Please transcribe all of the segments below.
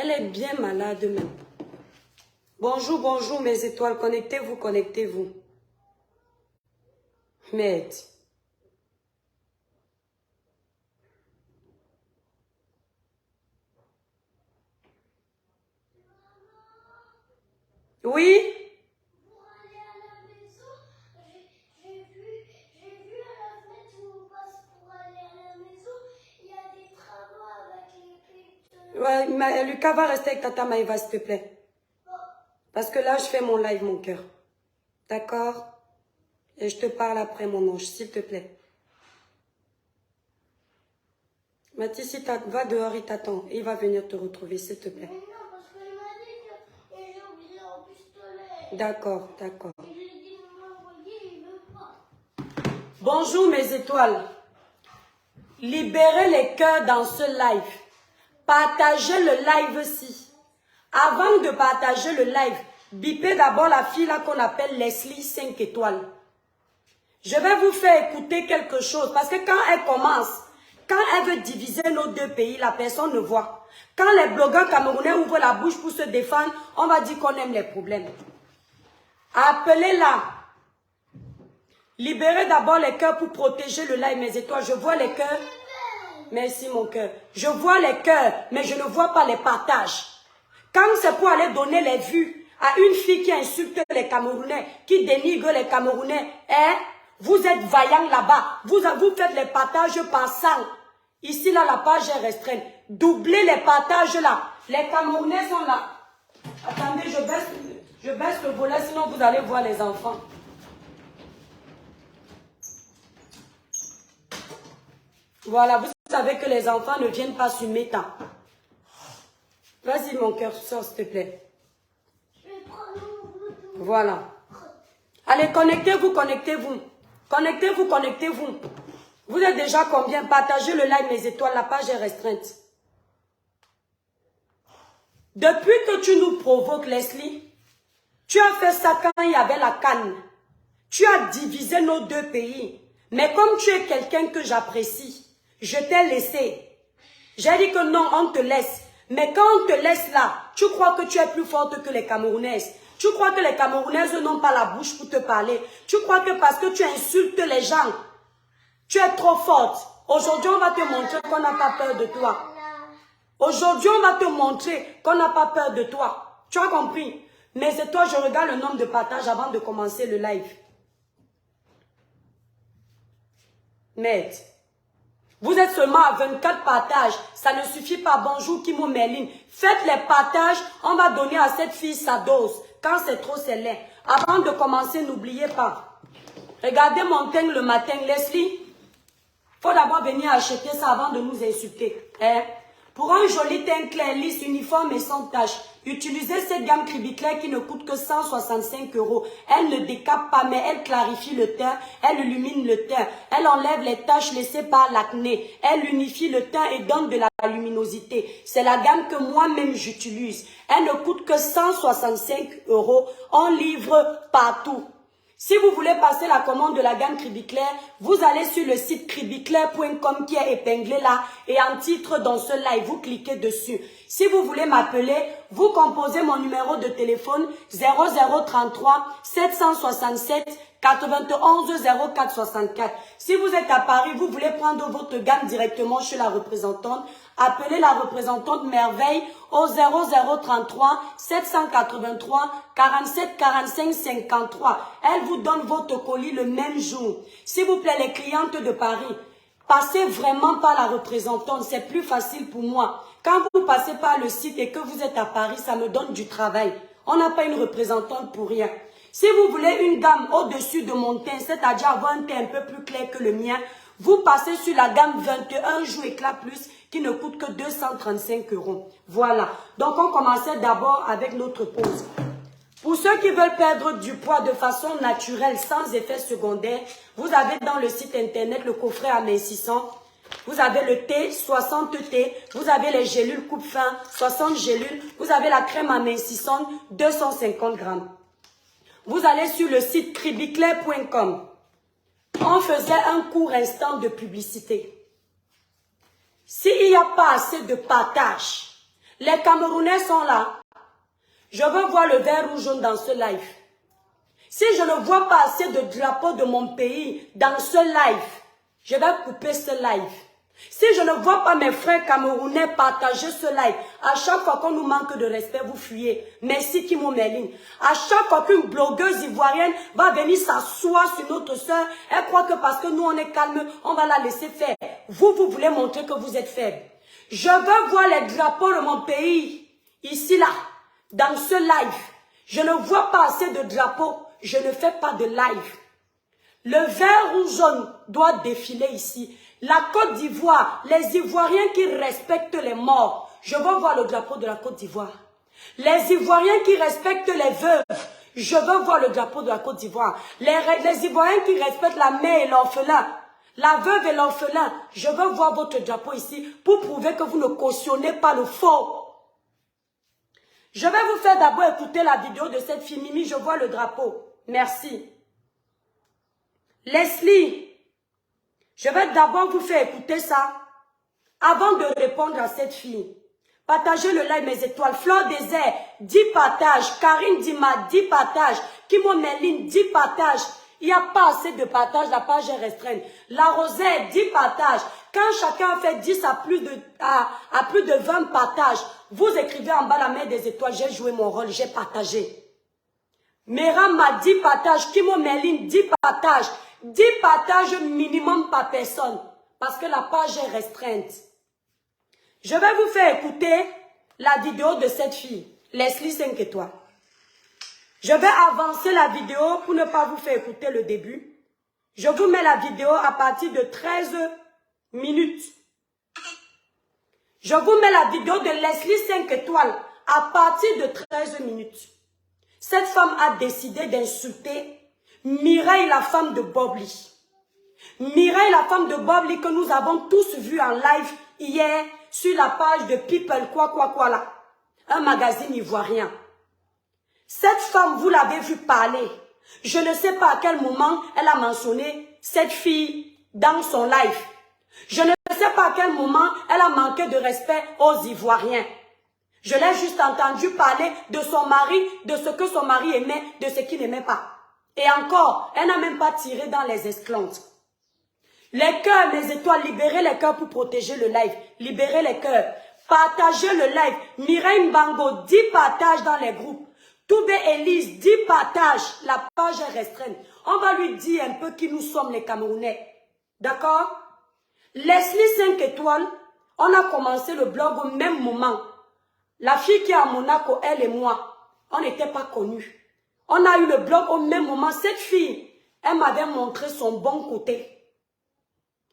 Elle est bien malade même. Bonjour, bonjour mes étoiles. Connectez-vous, connectez-vous. Merde. Oui? Pour aller à la maison, j'ai vu à la fenêtre où on passe pour aller à la maison, il y a des travaux avec les péteux. Ouais, Lucas va rester avec Tata Maïva, s'il te plaît. Bon, Parce que là, je fais mon live, mon cœur. D'accord? Et je te parle après, mon ange, s'il te plaît. Mathis, si va dehors, il t'attend. Il va venir te retrouver, s'il te plaît. mais non, parce qu'il m'a dit que j'ai oublié un pistolet. D'accord, d'accord. Et je lui ai dit de m'envoyer, il veut pas. Bonjour, mes étoiles. Libérez les cœurs dans ce live. Partagez le live-ci. Avant de partager le live, bipez d'abord la fille là qu'on appelle Leslie 5 étoiles. Je vais vous faire écouter quelque chose parce que quand elle commence, quand elle veut diviser nos deux pays, la personne ne voit. Quand les blogueurs camerounais ouvrent la bouche pour se défendre, on va dire qu'on aime les problèmes. Appelez-la. Libérez d'abord les cœurs pour protéger le live, mes étoiles. Je vois les cœurs. Merci mon cœur. Je vois les cœurs, mais je ne vois pas les partages. Quand c'est pour aller donner les vues à une fille qui insulte les Camerounais, qui dénigre les Camerounais, hein? Vous êtes vaillant là-bas. Vous faites les partages par 100. Ici, là, la page est restreinte. Doublez les partages là. Les Camerounais sont là. Attendez, je baisse le volet, sinon vous allez voir les enfants. Voilà, vous savez que les enfants ne viennent pas sur Meta. Vas-y, mon cœur, sors, s'il te plaît. Je vais prendre mon bouton. Voilà. Allez, connectez-vous, connectez-vous. Connectez-vous, connectez-vous. Vous êtes déjà combien? Partagez le like, mes étoiles, la page est restreinte. Depuis que tu nous provoques, Leslie, tu as fait ça quand il y avait la canne. Tu as divisé nos deux pays. Mais comme tu es quelqu'un que j'apprécie, je t'ai laissé. J'ai dit que non, on te laisse. Mais quand on te laisse là, tu crois que tu es plus forte que les Camerounaises. Tu crois que les Camerounaises n'ont pas la bouche pour te parler. Tu crois que parce que tu insultes les gens, tu es trop forte. Aujourd'hui, on va te montrer qu'on n'a pas peur de toi. Aujourd'hui, on va te montrer qu'on n'a pas peur de toi. Tu as compris? Mais c'est toi, je regarde le nombre de partages avant de commencer le live. Merde. Vous êtes seulement à 24 partages. Ça ne suffit pas. Bonjour, Kimo Merlin. Faites les partages. On va donner à cette fille sa dose. Quand c'est trop, c'est laid. Avant de commencer, n'oubliez pas. Regardez mon teint le matin. Leslie, faut d'abord venir acheter ça avant de nous insulter. Hein? Pour un joli teint clair, lisse, uniforme et sans tache, utilisez cette gamme Cribiclair qui ne coûte que 165 €. Elle ne décape pas, mais elle clarifie le teint, elle illumine le teint, elle enlève les taches laissées par l'acné, elle unifie le teint et donne de la luminosité. C'est la gamme que moi-même j'utilise. Elle ne coûte que 165 €. On livre partout. Si vous voulez passer la commande de la gamme Cribiclair, vous allez sur le site cribiclair.com qui est épinglé là et en titre dans ce live, vous cliquez dessus. Si vous voulez m'appeler, vous composez mon numéro de téléphone 0033 767 91 04 64. Si vous êtes à Paris, vous voulez prendre votre gamme directement chez la représentante, appelez la représentante Merveille au 0033 783 47 45 53. Elle vous donne votre colis le même jour. S'il vous plaît, les clientes de Paris, passez vraiment par la représentante, c'est plus facile pour moi. Quand vous passez par le site et que vous êtes à Paris, ça me donne du travail. On n'a pas une représentante pour rien. Si vous voulez une gamme au-dessus de mon teint, c'est-à-dire avoir un teint un peu plus clair que le mien, vous passez sur la gamme 21 Jour Éclat Plus qui ne coûte que 235 €. Voilà. Donc, on commençait d'abord avec notre pause. Pour ceux qui veulent perdre du poids de façon naturelle, sans effet secondaire, vous avez dans le site internet le coffret amincissant. Vous avez le thé, 60 thé. Vous avez les gélules coupe-faim, 60 gélules. Vous avez la crème amincissante, 250 grammes. Vous allez sur le site cribiclair.com. On faisait un court instant de publicité. S'il n'y a pas assez de partage, Les Camerounais sont là. Je veux voir le vert ou jaune dans ce live. Si je ne vois pas assez de drapeaux de mon pays dans ce live, je vais couper ce live. Si je ne vois pas mes frères camerounais partager ce live, à chaque fois qu'on nous manque de respect, vous fuyez. Merci Kimo Merlin. À chaque fois qu'une blogueuse ivoirienne va venir s'asseoir sur notre soeur, elle croit que parce que nous on est calme, on va la laisser faire. Vous voulez montrer que vous êtes faible. Je veux voir les drapeaux de mon pays, ici là, dans ce live. Je ne vois pas assez de drapeaux, je ne fais pas de live. Le vert ou jaune doit défiler ici. La Côte d'Ivoire, les Ivoiriens qui respectent les morts. Je veux voir le drapeau de la Côte d'Ivoire. Les Ivoiriens qui respectent les veuves. Je veux voir le drapeau de la Côte d'Ivoire. Les Ivoiriens qui respectent la mère et l'orphelin. La veuve et l'orphelin. Je veux voir votre drapeau ici pour prouver que vous ne cautionnez pas le faux. Je vais vous faire d'abord écouter la vidéo de cette fille. Mimi, je vois le drapeau. Merci. Leslie, je vais d'abord vous faire écouter ça avant de répondre à cette fille. Partagez le live mes étoiles. Fleur Désert, 10 partages. Karine Dima, 10 partages. Kimo Merlin, 10 partages. Il n'y a pas assez de partages, la page est restreinte. La Rosette, 10 partages. Quand chacun fait 10 à plus de 20 partages, vous écrivez en bas la main des étoiles, j'ai joué mon rôle, j'ai partagé. Meram m'a 10 partages. Kimo Merlin, 10 partages. 10 partages minimum par personne. Parce que la page est restreinte. Je vais vous faire écouter la vidéo de cette fille. Leslie 5 étoiles. Je vais avancer la vidéo pour ne pas vous faire écouter le début. Je vous mets la vidéo à partir de 13 minutes. Je vous mets la vidéo de Leslie 5 étoiles à partir de 13 minutes. Cette femme a décidé d'insulter Mireille, la femme de Bobli. Mireille, la femme de Bobli que nous avons tous vu en live hier sur la page de People quoi là. Un magazine ivoirien. Cette femme, vous l'avez vu parler. Je ne sais pas à quel moment elle a mentionné cette fille dans son live. Je ne sais pas à quel moment elle a manqué de respect aux Ivoiriens. Je l'ai juste entendu parler de son mari, de ce que son mari aimait, de ce qu'il n'aimait pas. Et encore, elle n'a même pas tiré dans les esclantes. Les cœurs, mes étoiles, libérez les cœurs pour protéger le live. Libérez les cœurs. Partagez le live. Mireille Mbango, 10 partages dans les groupes. Toubé Elise, 10 partages. La page est restreinte. On va lui dire un peu qui nous sommes les Camerounais. D'accord? Leslie 5 étoiles, on a commencé le blog au même moment. La fille qui est à Monaco, elle et moi, on n'était pas connus. On a eu le blog au même moment. Cette fille, elle m'avait montré son bon côté.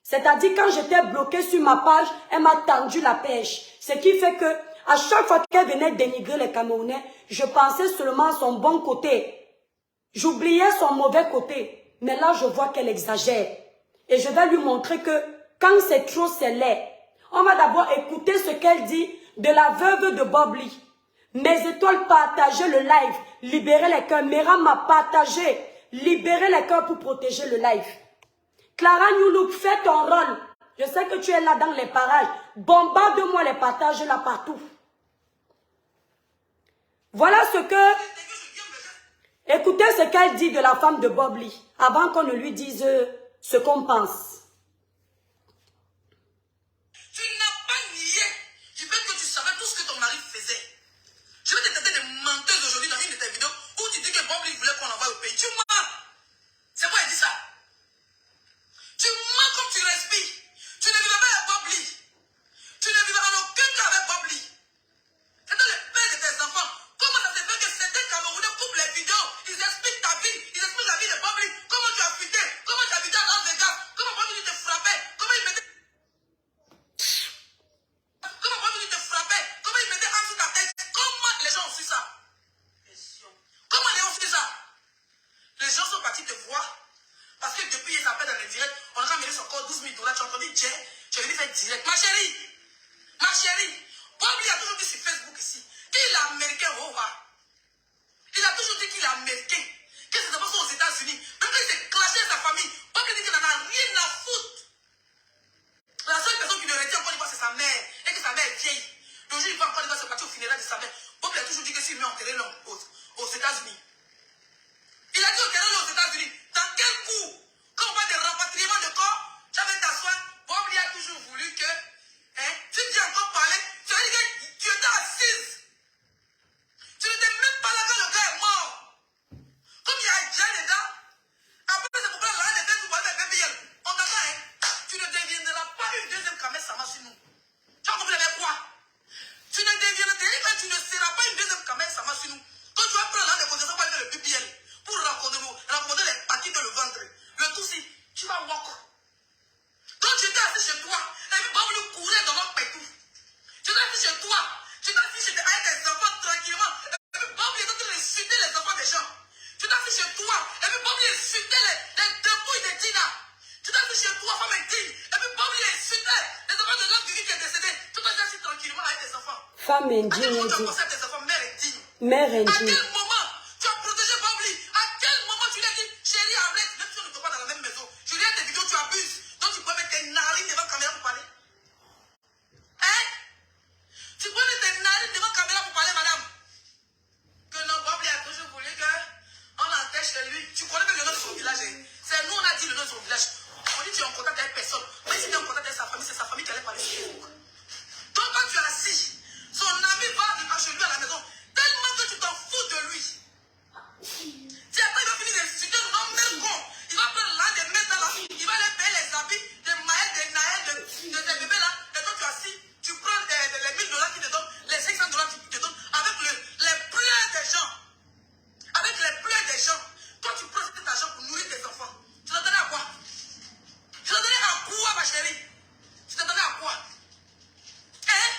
C'est-à-dire quand j'étais bloquée sur ma page, elle m'a tendu la pêche. Ce qui fait que à chaque fois qu'elle venait dénigrer les Camerounais, je pensais seulement à son bon côté. J'oubliais son mauvais côté. Mais là, je vois qu'elle exagère. Et je vais lui montrer que quand c'est trop, c'est laid. On va d'abord écouter ce qu'elle dit de la veuve de Bobli. Mes étoiles, partagez le live. Libérez les cœurs. Meram m'a partagé. Libérez les cœurs pour protéger le live. Clara Newlook, fais ton rôle. Je sais que tu es là dans les parages. Bombarde-moi les partages là partout. Voilà ce que... Écoutez ce qu'elle dit de la femme de Bobli. Avant qu'on ne lui dise ce qu'on pense. Tu n'as pas nié du fait que tu savais tout ce que ton mari faisait. Je vais te traiter de menteuse aujourd'hui dans une de tes vidéos où tu dis que Bobli voulait qu'on l'envoie au pays. Tu mens. C'est quoi elle dit ça? Tu mens comme tu respires. Tu ne vivais pas avec Bobli. Tu ne vivais en aucun cas avec Bobli. C'était le père de tes enfants. Comment ça se fait que certains Camerounais coupent les vidéos? Ils expliquent ta vie. Ils expliquent la vie de Bobli. Comment tu as fuité? Comment tu as habité à Las Vegas? Comment Bobli te frappait? Comment il mettait... Comment Bobli te frappait? Comment il mettait en dessous ta tête? Comment les gens ont su ça? Comment les gens ont su ça? Les gens sont partis te voir. Parce que depuis il s'appelle dans les directs, on a ramené son corps 12 000 $. Tu as entendu Jay, tu es venu faire direct. Ma chérie, Bobli a toujours dit sur Facebook ici qu'il est américain. Oh, il a toujours dit qu'il est américain. Que ses enfants sont aux États-Unis. Même quand il s'est clashé avec sa famille, Bobli dit qu'il n'en a rien à foutre. La seule personne qui le retient encore une fois, c'est sa mère. Et que sa mère est vieille. Le jour où il va encore, il va se battre savait. Bob lui a toujours dit que s'il met enterré l'homme aux États-Unis. Il a dit enterré l'homme aux États-Unis. Dans quel coup, quand on parle de rapatriement de corps, tu vas t'asseoir. Bob lui a toujours voulu que, tu dis encore parler, tu as dit que tu étais assise. Tu n'étais même pas là quand le gars est mort. Comme il y a déjà les gars, après c'est pourquoi là, les gars, vous parlez de BBL. On t'entend, hein? Tu ne deviendras pas une deuxième Kamel Sama sur nous. Tu as compris avec quoi? Tu ne deviendras, tu ne seras pas une deuxième Kamel Sama sur nous. Quand tu vas prendre la négociation pour aller le BBL, pour raconter les paquets de le vendre, le tout si, tu vas walk. Quand tu étais assis chez toi, et puis Bob lui courait dans notre pétou. Tu étais assis chez toi, tu étais assis avec tes enfants tranquillement, et puis Bob lui est en train d'insulter les enfants des gens. Tu étais assis chez toi, et puis Bob lui insultait les dépouilles de Tina. Tu étais assis chez toi, femme indigne, et puis Bob lui insultait les enfants de l'homme qui est décédé. Tu étais assis tranquillement avec tes enfants. Femme indigne. À quel moment tu as pensé à tes enfants, mère indigne? Mère À indigne. quel moment tu as protégé Bobli? À quel moment tu lui as dit, chérie, arrête, même si on ne te voit pas dans la même maison, je lui ai des vidéos, tu abuses. Donc tu peux mettre tes narines devant la caméra pour parler. Hein? Tu peux mettre tes narines devant la caméra pour parler, madame? Que non, Bobli a toujours voulu qu'on l'empêche chez lui. Tu connais même le nom de son village. C'est nous, on a dit le nom de son village. On dit tu es en contact avec personne. Mais si tu es en contact avec sa famille, c'est sa famille qui allait parler sur Facebook. Donc quand tu es assis, son ami va chez lui à la maison, tellement que tu t'en fous de lui. Si après il va finir d'insulter le nom même con, il va prendre l'un des mettre là, il va les payer les habits de Maël, de Naël, de tes bébés là, et toi tu es assis, tu prends les 1000 $ qu'il te donne, les 500 $ qu'il te donne, avec les pleurs des gens. Avec les pleurs des gens. Toi tu prends cet argent pour nourrir tes enfants. Tu t'en donnais à quoi? Tu t'en donnais à quoi, ma chérie? Tu t'en donnais à quoi? Hein?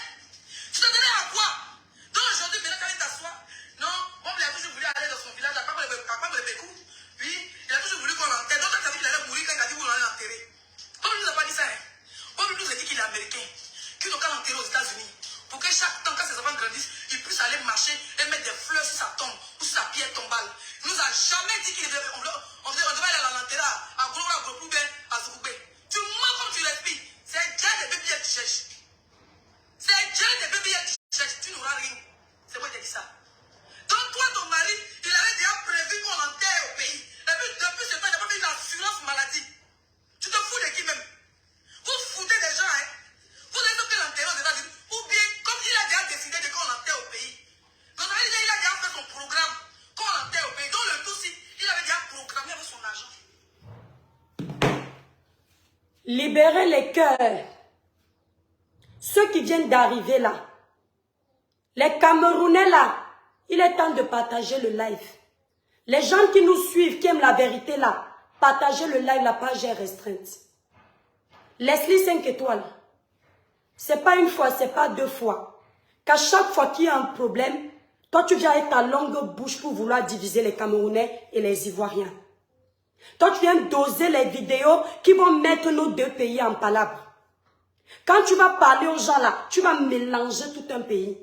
Tu t'en donnais à quoi? Donc aujourd'hui, maintenant quand il t'assoit, non, bon, il a toujours voulu aller dans son village, à part le Bécou. Puis, il a toujours voulu qu'on l'enterre. Donc, quand il allait mourir, quand il a dit, vous l'allez l'enterrer. Comme il nous a pas dit ça, hein. Comme il nous a dit qu'il est américain, qu'il n'a qu'à l'enterrer aux États-Unis. Pour que chaque temps, quand ses enfants grandissent, ils puissent aller marcher et mettre des fleurs sur sa tombe ou sur sa pierre tombale. Il nous a jamais dit qu'il devait, on devait aller à l'enterrer à Gros, à Zoukoubé. Tu mens comme tu respires. C'est déjà des bébés que tu cherches. C'est déjà des bébés que tu cherches. Tu n'auras rien. C'est moi qui t'ai dit ça. Donc toi, ton mari, il avait déjà prévu qu'on l'enterre au pays. Et puis depuis ce temps, il n'a pas fait une assurance maladie. Tu te fous de qui même? Vous foutez des gens, hein? Vous avez fait l'enterrer aux États-Unis. Ou bien, comme il a déjà décidé de qu'on l'enterre au pays. Donc il a déjà fait son programme qu'on l'enterre au pays. Donc le tout, si, il avait déjà programmé avec son argent. Libérez les cœurs. Ceux qui viennent d'arriver là. Les Camerounais là. Il est temps de partager le live. Les gens qui nous suivent, qui aiment la vérité là. Partagez le live, la page est restreinte. Leslie 5 étoiles. C'est pas une fois, c'est pas 2 fois. Qu'à chaque fois qu'il y a un problème, toi tu viens avec ta longue bouche pour vouloir diviser les Camerounais et les Ivoiriens. Toi tu viens doser les vidéos qui vont mettre nos deux pays en palabre. Quand tu vas parler aux gens là, tu vas mélanger tout un pays.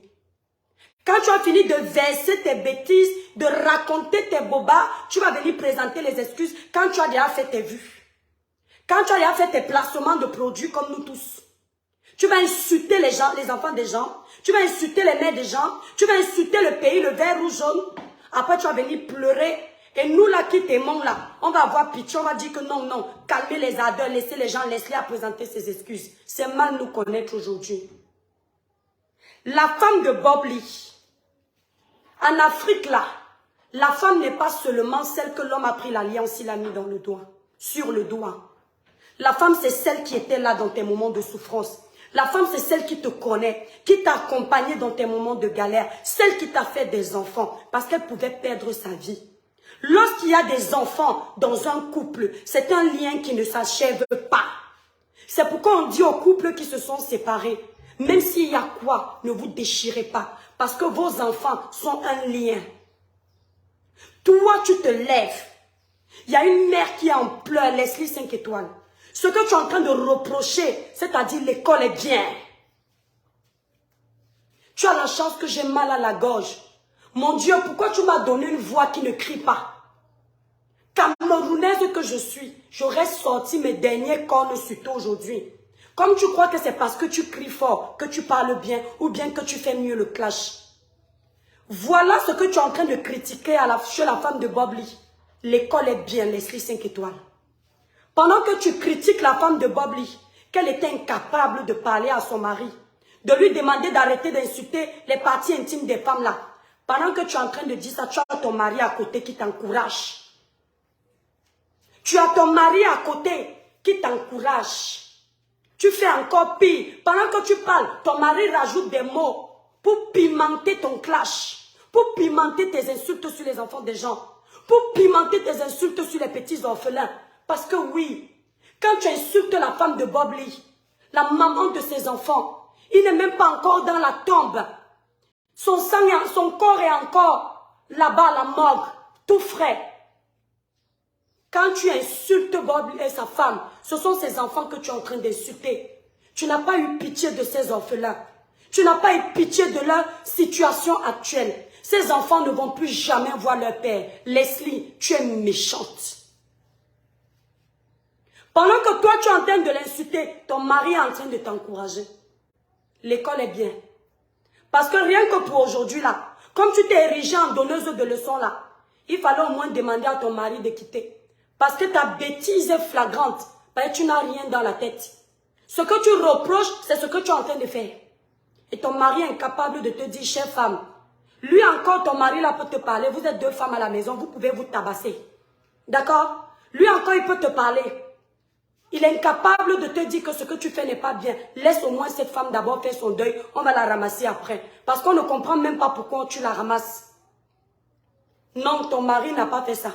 Quand tu as fini de verser tes bêtises, de raconter tes bobas, tu vas venir présenter les excuses quand tu as déjà fait tes vues. Quand tu as déjà fait tes placements de produits comme nous tous. Tu vas insulter les gens, les enfants des gens. Tu vas insulter les mères des gens. Tu vas insulter le pays, le vert ou jaune. Après, tu vas venir pleurer. Et nous là qui t'aimons là, on va avoir pitié, on va dire que non, non. Calmez les ardeurs, laissez les gens, laissez-les à présenter ses excuses. C'est mal nous connaître aujourd'hui. La femme de Bob Lee. En Afrique là, la femme n'est pas seulement celle que l'homme a pris l'alliance, il a mis dans le doigt, sur le doigt. La femme c'est celle qui était là dans tes moments de souffrance. La femme c'est celle qui te connaît, qui t'a accompagné dans tes moments de galère. Celle qui t'a fait des enfants parce qu'elle pouvait perdre sa vie. Lorsqu'il y a des enfants dans un couple, c'est un lien qui ne s'achève pas. C'est pourquoi on dit aux couples qui se sont séparés, même s'il y a quoi, ne vous déchirez pas. Parce que vos enfants sont un lien. Toi, tu te lèves. Il y a une mère qui est en pleurs, Leslie 5 étoiles. Ce que tu es en train de reprocher, c'est-à-dire l'école est bien. Tu as la chance que j'ai mal à la gorge. Mon Dieu, pourquoi tu m'as donné une voix qui ne crie pas? Camerounaise que je suis, j'aurais sorti mes derniers cornes sur toi aujourd'hui. Comme tu crois que c'est parce que tu cries fort, que tu parles bien, ou bien que tu fais mieux le clash. Voilà ce que tu es en train de critiquer chez la femme de Bob Lee. L'école est bien, Leslie 5 étoiles. Pendant que tu critiques la femme de Bob Lee, qu'elle était incapable de parler à son mari, de lui demander d'arrêter d'insulter les parties intimes des femmes là. Pendant que tu es en train de dire ça, tu as ton mari à côté qui t'encourage. Tu as ton mari à côté qui t'encourage. Tu fais encore pire. Pendant que tu parles, ton mari rajoute des mots pour pimenter ton clash, pour pimenter tes insultes sur les enfants des gens, pour pimenter tes insultes sur les petits orphelins. Parce que oui, quand tu insultes la femme de Bob Lee, la maman de ses enfants, il n'est même pas encore dans la tombe. Son corps est encore là-bas, la morgue, tout frais. Quand tu insultes Bob Lee et sa femme, ce sont ses enfants que tu es en train d'insulter. Tu n'as pas eu pitié de ces orphelins. Tu n'as pas eu pitié de leur situation actuelle. Ces enfants ne vont plus jamais voir leur père. Leslie, tu es méchante. Pendant que toi, tu es en train de l'insulter, ton mari est en train de t'encourager. L'école est bien. Parce que rien que pour aujourd'hui, là, comme tu t'es érigée en donneuse de leçons, là, il fallait au moins demander à ton mari de quitter. Parce que ta bêtise est flagrante. Parce que tu n'as rien dans la tête. Ce que tu reproches, c'est ce que tu es en train de faire. Et ton mari est incapable de te dire, chère femme, lui encore, ton mari là peut te parler. Vous êtes deux femmes à la maison, vous pouvez vous tabasser. D'accord? Lui encore, il peut te parler. Il est incapable de te dire que ce que tu fais n'est pas bien. Laisse au moins cette femme d'abord faire son deuil. On va la ramasser après. Parce qu'on ne comprend même pas pourquoi tu la ramasses. Non, ton mari n'a pas fait ça.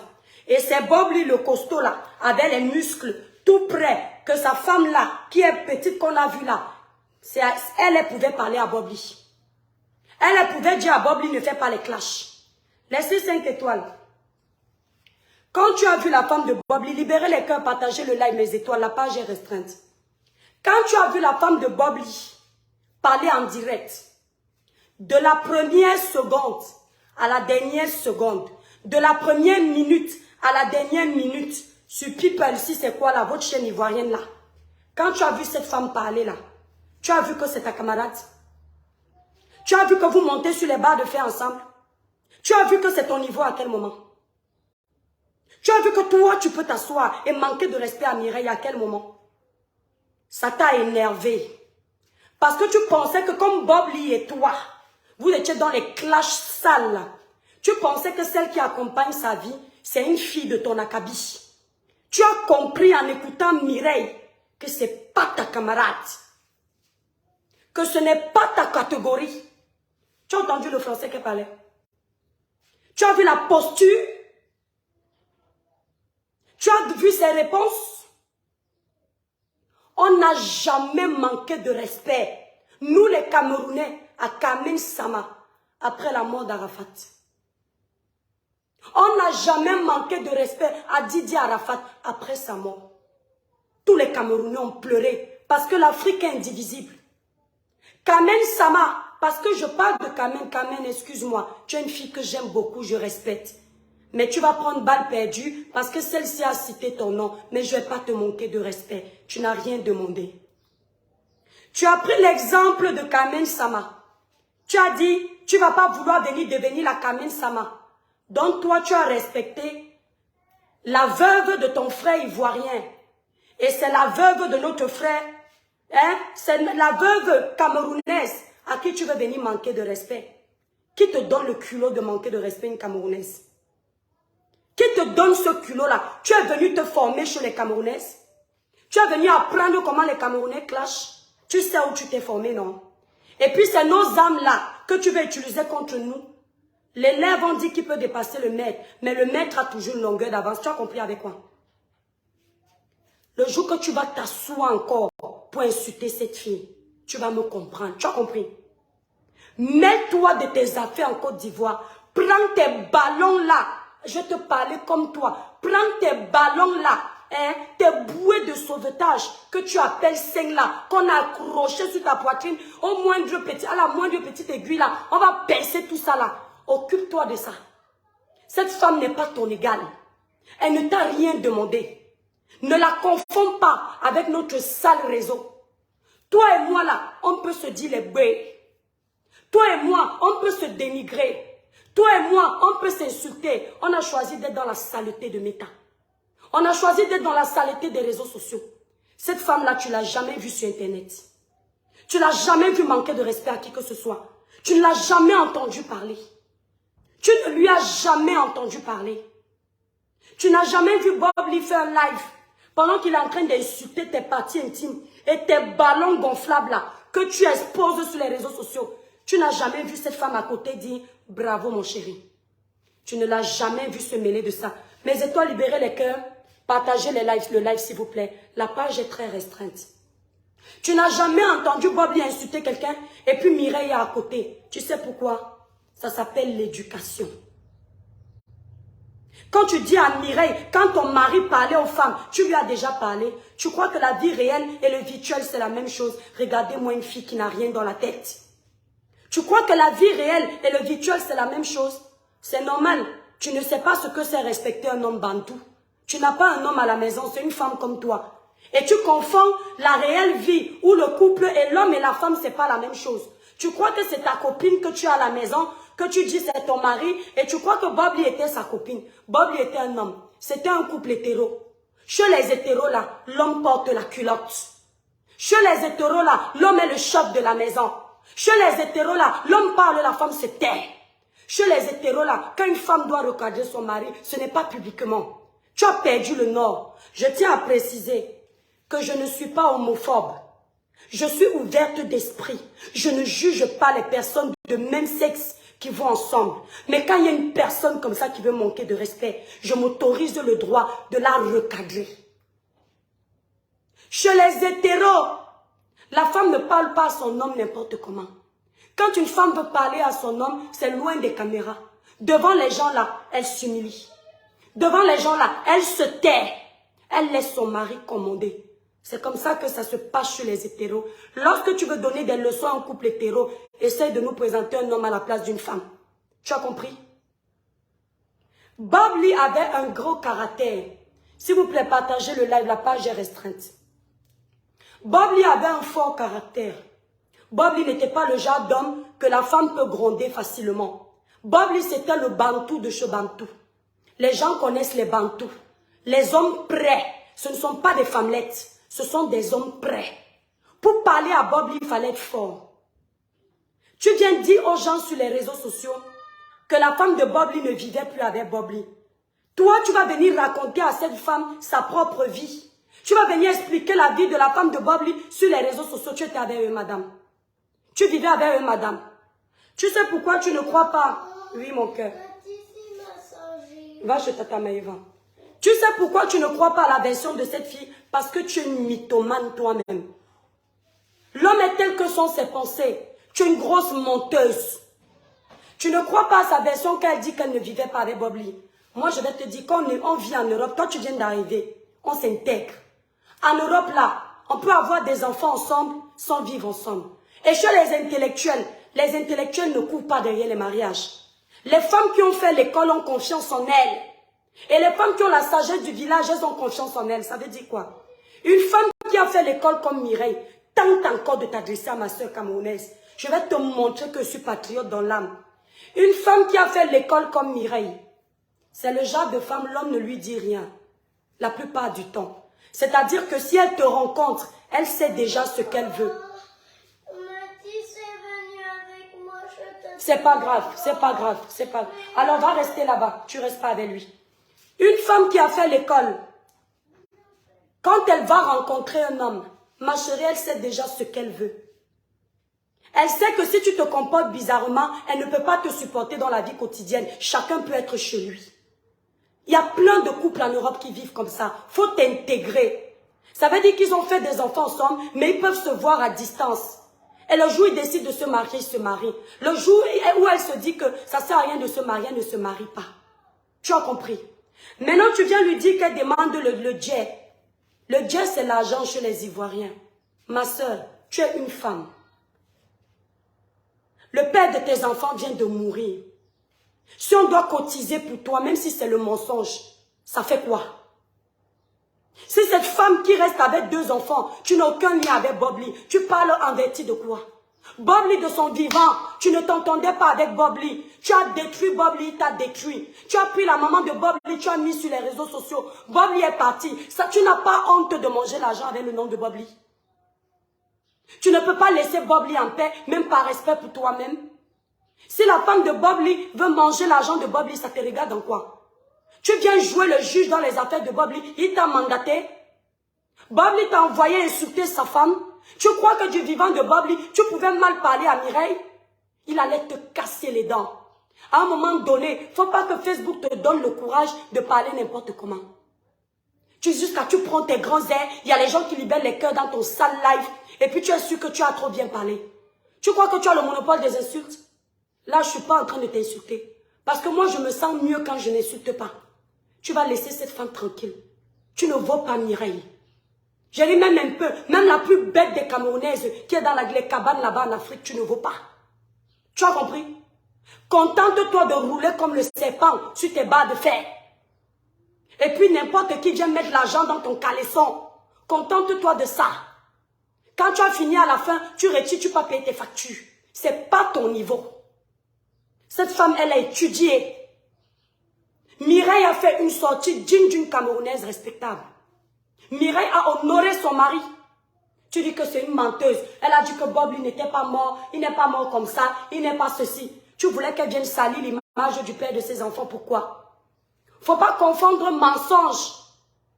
Et c'est Bob Lee, le costaud là, avec les muscles tout près, que sa femme là, qui est petite qu'on a vue là, elle pouvait parler à Bob Lee. Elle pouvait dire à Bob Lee, ne fais pas les clashs. Laissez 5 étoiles. Quand tu as vu la femme de Bob Lee, libérez les cœurs, partagez le like, mes étoiles, la page est restreinte. Quand tu as vu la femme de Bob Lee parler en direct, de la première seconde à la dernière seconde, de la première minute à la dernière minute, sur People, si c'est quoi là, votre chaîne ivoirienne là, quand tu as vu cette femme parler là, tu as vu que c'est ta camarade. Tu as vu que vous montez sur les barres de fer ensemble. Tu as vu que c'est ton niveau à quel moment? Tu as vu que toi, tu peux t'asseoir et manquer de respect à Mireille à quel moment? Ça t'a énervé. Parce que tu pensais que comme Bob Lee et toi, vous étiez dans les clashs sales là. Tu pensais que celle qui accompagne sa vie, c'est une fille de ton acabit. Tu as compris en écoutant Mireille que ce n'est pas ta camarade. Que ce n'est pas ta catégorie. Tu as entendu le français qu'elle parlait? Tu as vu la posture? Tu as vu ses réponses? On n'a jamais manqué de respect. Nous les Camerounais, à Kamen Sama, après la mort d'Arafat. On n'a jamais manqué de respect à Didier Arafat après sa mort. Tous les Camerounais ont pleuré parce que l'Afrique est indivisible. Kamen Sama, parce que je parle de Kamen, excuse-moi, tu es une fille que j'aime beaucoup, je respecte. Mais tu vas prendre balle perdue parce que celle-ci a cité ton nom, mais je ne vais pas te manquer de respect. Tu n'as rien demandé. Tu as pris l'exemple de Kamen Sama. Tu as dit, tu ne vas pas vouloir venir devenir la Kamen Sama. Donc toi, tu as respecté la veuve de ton frère ivoirien. Et c'est la veuve de notre frère. Hein? C'est la veuve camerounaise à qui tu veux venir manquer de respect. Qui te donne le culot de manquer de respect une Camerounaise? Qui te donne ce culot-là? Tu es venu te former chez les Camerounaises? Tu es venu apprendre comment les Camerounais clashent? Tu sais où tu t'es formé, non? Et puis c'est nos âmes-là que tu veux utiliser contre nous. L'élève, on dit qu'il peut dépasser le maître, mais le maître a toujours une longueur d'avance. Tu as compris avec quoi? Le jour que tu vas t'asseoir encore pour insulter cette fille, tu vas me comprendre. Tu as compris? Mets-toi de tes affaires en Côte d'Ivoire. Prends tes ballons là. Je te parlais comme toi. Prends tes ballons là. Hein, tes bouées de sauvetage que tu appelles seng là, qu'on a accroché sur ta poitrine, à la moindre petite aiguille là, on va percer tout ça là. Occupe-toi de ça. Cette femme n'est pas ton égale. Elle ne t'a rien demandé. Ne la confonds pas avec notre sale réseau. Toi et moi là, on peut se dire les bœufs. Toi et moi, on peut se dénigrer. Toi et moi, on peut s'insulter. On a choisi d'être dans la saleté de Meta. On a choisi d'être dans la saleté des réseaux sociaux. Cette femme-là, tu ne l'as jamais vue sur Internet. Tu ne l'as jamais vue manquer de respect à qui que ce soit. Tu ne l'as jamais entendu parler. Tu ne lui as jamais entendu parler. Tu n'as jamais vu Bob Lee faire un live pendant qu'il est en train d'insulter tes parties intimes et tes ballons gonflables là que tu exposes sur les réseaux sociaux. Tu n'as jamais vu cette femme à côté dire « Bravo mon chéri ». Tu ne l'as jamais vu se mêler de ça. Mes étoiles, libérez les cœurs. Partagez le live s'il vous plaît. La page est très restreinte. Tu n'as jamais entendu Bob Lee insulter quelqu'un et puis Mireille est à côté. Tu sais pourquoi? Ça s'appelle l'éducation. Quand tu dis à Mireille, quand ton mari parlait aux femmes, tu lui as déjà parlé. Tu crois que la vie réelle et le virtuel c'est la même chose? Regardez-moi une fille qui n'a rien dans la tête. Tu crois que la vie réelle et le virtuel c'est la même chose? C'est normal. Tu ne sais pas ce que c'est respecter un homme bantou. Tu n'as pas un homme à la maison, c'est une femme comme toi. Et tu confonds la réelle vie où le couple et l'homme et la femme, c'est pas la même chose. Tu crois que c'est ta copine que tu as à la maison, que tu dis c'est ton mari, et tu crois que Bob Lee était sa copine. Bob Lee était un homme. C'était un couple hétéro. Chez les hétéros là, l'homme porte la culotte. Chez les hétéros là, l'homme est le chef de la maison. Chez les hétéros là, l'homme parle, la femme se tait. Chez les hétéros là, quand une femme doit recadrer son mari, ce n'est pas publiquement. Tu as perdu le nord. Je tiens à préciser que je ne suis pas homophobe. Je suis ouverte d'esprit. Je ne juge pas les personnes de même sexe qui vont ensemble. Mais quand il y a une personne comme ça qui veut manquer de respect, je m'autorise le droit de la recadrer. Chez les hétéros, la femme ne parle pas à son homme n'importe comment. Quand une femme veut parler à son homme, c'est loin des caméras. Devant les gens là, elle s'humilie. Devant les gens là, elle se tait. Elle laisse son mari commander. C'est comme ça que ça se passe chez les hétéros. Lorsque tu veux donner des leçons à un couple hétéro, essaye de nous présenter un homme à la place d'une femme. Tu as compris? Bob Lee avait un gros caractère. S'il vous plaît, partagez le live, la page est restreinte. Bob Lee avait un fort caractère. Bob Lee n'était pas le genre d'homme que la femme peut gronder facilement. Bob Lee, c'était le bantou de chez Bantou. Les gens connaissent les bantous. Les hommes prêts, ce ne sont pas des femmelettes, ce sont des hommes prêts. Pour parler à Bob Lee, il fallait être fort. Tu viens dire aux gens sur les réseaux sociaux que la femme de Bob Lee ne vivait plus avec Bob Lee. Toi, tu vas venir raconter à cette femme sa propre vie. Tu vas venir expliquer la vie de la femme de Bob Lee sur les réseaux sociaux. Tu étais avec eux, madame. Tu vivais avec eux, madame. Tu sais pourquoi tu ne crois pas? Oui, mon cœur. Va chez Tata Maïva. Tu sais pourquoi tu ne crois pas à la version de cette fille? Parce que tu es une mythomane toi-même. L'homme est tel que sont ses pensées. Tu es une grosse menteuse. Tu ne crois pas à sa version qu'elle dit qu'elle ne vivait pas avec Bob Lee. Moi, je vais te dire, quand on vit en Europe, toi tu viens d'arriver, on s'intègre. En Europe, là, on peut avoir des enfants ensemble sans vivre ensemble. Et chez les intellectuels ne courent pas derrière les mariages. Les femmes qui ont fait l'école ont confiance en elles. Et les femmes qui ont la sagesse du village, elles ont confiance en elles. Ça veut dire quoi? Une femme qui a fait l'école comme Mireille, tente encore de t'adresser à ma soeur camerounaise. Je vais te montrer que je suis patriote dans l'âme. Une femme qui a fait l'école comme Mireille, c'est le genre de femme, l'homme ne lui dit rien. La plupart du temps. C'est-à-dire que si elle te rencontre, elle sait déjà ce qu'elle veut. C'est pas grave, c'est pas grave, c'est pas grave. Alors va rester là-bas, tu restes pas avec lui. Une femme qui a fait l'école, quand elle va rencontrer un homme, ma chérie, elle sait déjà ce qu'elle veut. Elle sait que si tu te comportes bizarrement, elle ne peut pas te supporter dans la vie quotidienne. Chacun peut être chez lui. Il y a plein de couples en Europe qui vivent comme ça. Faut t'intégrer. Ça veut dire qu'ils ont fait des enfants ensemble, mais ils peuvent se voir à distance. Et le jour où ils décident de se marier, ils se marient. Le jour où elle se dit que ça ne sert à rien de se marier, elle ne se marie pas. Tu as compris? Maintenant, tu viens lui dire qu'elle demande le jet. Le jet, c'est l'argent chez les Ivoiriens. Ma soeur, tu es une femme. Le père de tes enfants vient de mourir. Si on doit cotiser pour toi, même si c'est le mensonge, ça fait quoi? Si cette femme qui reste avec 2 enfants, tu n'as aucun lien avec Bob Lee, tu parles en vertu de quoi? Bobli de son vivant, tu ne t'entendais pas avec Bobli. Tu as détruit Bobli, il t'a détruit. Tu as pris la maman de Bobli, tu as mis sur les réseaux sociaux. Bobli est parti. Ça, tu n'as pas honte de manger l'argent avec le nom de Bobli. Tu ne peux pas laisser Bobli en paix, même par respect pour toi-même. Si la femme de Bobli veut manger l'argent de Bobli, ça te regarde en quoi? Tu viens jouer le juge dans les affaires de Bobli, il t'a mandaté. Bobli t'a envoyé insulter sa femme. Tu crois que du vivant de Bobli, tu pouvais mal parler à Mireille? Il allait te casser les dents. À un moment donné, il ne faut pas que Facebook te donne le courage de parler n'importe comment. Jusqu'à tu prends tes grands airs, il y a les gens qui libèrent les cœurs dans ton sale live, et puis tu es sûr que tu as trop bien parlé. Tu crois que tu as le monopole des insultes? Là, je ne suis pas en train de t'insulter. Parce que moi, je me sens mieux quand je n'insulte pas. Tu vas laisser cette femme tranquille. Tu ne vaux pas Mireille. Je dis même un peu, même la plus bête des Camerounaises qui est dans les cabanes là-bas en Afrique, tu ne vaux pas. Tu as compris? Contente-toi de rouler comme le serpent sur tes barres de fer. Et puis n'importe qui vient mettre l'argent dans ton caleçon. Contente-toi de ça. Quand tu as fini à la fin, tu retires, tu peux payer tes factures. C'est pas ton niveau. Cette femme, elle a étudié. Mireille a fait une sortie digne d'une Camerounaise respectable. Mireille a honoré son mari. Tu dis que c'est une menteuse. Elle a dit que Bobli n'était pas mort. Il n'est pas mort comme ça. Il n'est pas ceci. Tu voulais qu'elle vienne salir l'image du père de ses enfants. Pourquoi? Il ne faut pas confondre mensonge